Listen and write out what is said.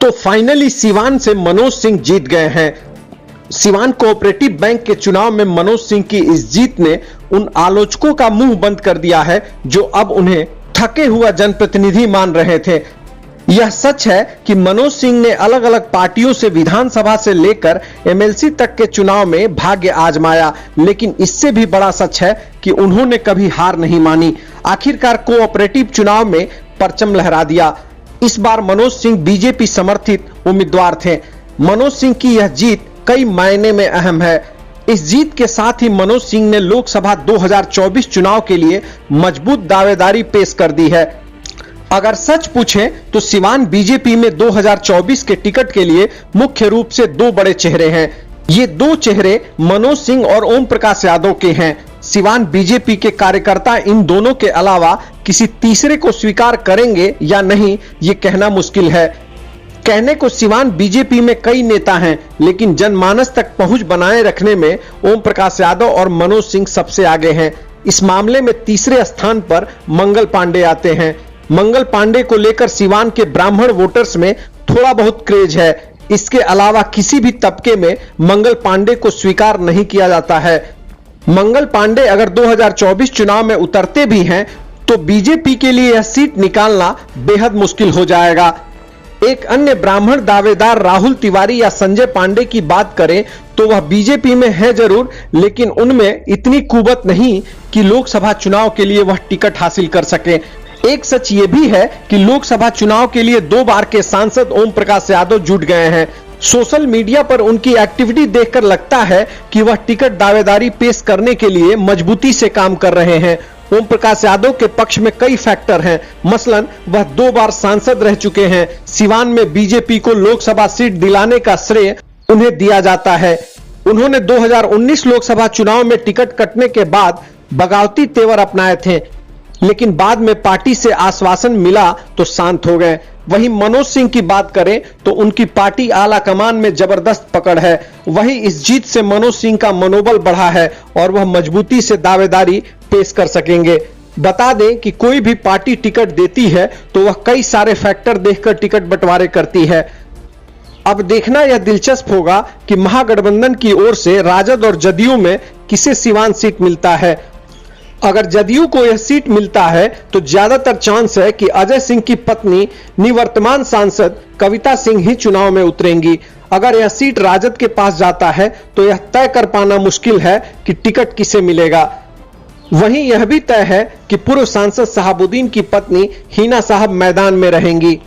तो फाइनली सिवान से मनोज सिंह जीत गए हैं। सिवान कोऑपरेटिव बैंक के चुनाव में मनोज सिंह की इस जीत ने उन आलोचकों का मुंह बंद कर दिया है जो अब उन्हें थके हुआ जनप्रतिनिधि मान रहे थे। यह सच है कि मनोज सिंह ने अलग अलग पार्टियों से विधानसभा से लेकर एमएलसी तक के चुनाव में भाग्य आजमाया, लेकिन इससे भी बड़ा सच है कि उन्होंने कभी हार नहीं मानी। आखिरकार कोऑपरेटिव चुनाव में परचम लहरा दिया। इस बार मनोज सिंह बीजेपी समर्थित उम्मीदवार थे। मनोज सिंह की यह जीत कई मायने में अहम है। इस जीत के साथ ही मनोज सिंह ने लोकसभा 2024 चुनाव के लिए मजबूत दावेदारी पेश कर दी है। अगर सच पूछें तो सिवान बीजेपी में 2024 के टिकट के लिए मुख्य रूप से दो बड़े चेहरे हैं। ये दो चेहरे मनोज सिंह और ओम प्रकाश यादव के हैं। सिवान बीजेपी के कार्यकर्ता इन दोनों के अलावा किसी तीसरे को स्वीकार करेंगे या नहीं, ये कहना मुश्किल है। कहने को सिवान बीजेपी में कई नेता हैं, लेकिन जनमानस तक पहुंच बनाए रखने में ओम प्रकाश यादव और मनोज सिंह सबसे आगे हैं। इस मामले में तीसरे स्थान पर मंगल पांडे आते हैं। मंगल पांडे को लेकर सिवान के ब्राह्मण वोटर्स में थोड़ा बहुत क्रेज है। इसके अलावा किसी भी तबके में मंगल पांडे को स्वीकार नहीं किया जाता है। मंगल पांडे अगर 2024 चुनाव में उतरते भी हैं तो बीजेपी के लिए यह सीट निकालना बेहद मुश्किल हो जाएगा। एक अन्य ब्राह्मण दावेदार राहुल तिवारी या संजय पांडे की बात करें तो वह बीजेपी में है जरूर, लेकिन उनमें इतनी कुवत नहीं कि लोकसभा चुनाव के लिए वह टिकट हासिल कर सके। एक सच ये भी है कि लोकसभा चुनाव के लिए 2 बार के सांसद ओम प्रकाश यादव जुट गए हैं। सोशल मीडिया पर उनकी एक्टिविटी देखकर लगता है कि वह टिकट दावेदारी पेश करने के लिए मजबूती से काम कर रहे हैं। ओम प्रकाश यादव के पक्ष में कई फैक्टर हैं। मसलन वह 2 बार सांसद रह चुके हैं। सिवान में बीजेपी को लोकसभा सीट दिलाने का श्रेय उन्हें दिया जाता है। उन्होंने 2019 लोकसभा चुनाव में टिकट कटने के बाद बगावती तेवर अपनाए थे, लेकिन बाद में पार्टी से आश्वासन मिला तो शांत हो गए। वहीं मनोज सिंह की बात करें तो उनकी पार्टी आला कमान में जबरदस्त पकड़ है। वहीं इस जीत से मनोज सिंह का मनोबल बढ़ा है और वह मजबूती से दावेदारी पेश कर सकेंगे। बता दें कि कोई भी पार्टी टिकट देती है तो वह कई सारे फैक्टर देखकर टिकट बंटवारे करती है। अब देखना यह दिलचस्प होगा कि महागठबंधन की ओर से राजद और जदयू में किसे सिवान सीट मिलता है। अगर जदयू को यह सीट मिलता है तो ज्यादातर चांस है कि अजय सिंह की पत्नी निवर्तमान सांसद कविता सिंह ही चुनाव में उतरेंगी। अगर यह सीट राजद के पास जाता है तो यह तय कर पाना मुश्किल है कि टिकट किसे मिलेगा। वहीं यह भी तय है कि पूर्व सांसद शहाबुद्दीन की पत्नी हिना साहब मैदान में रहेंगी।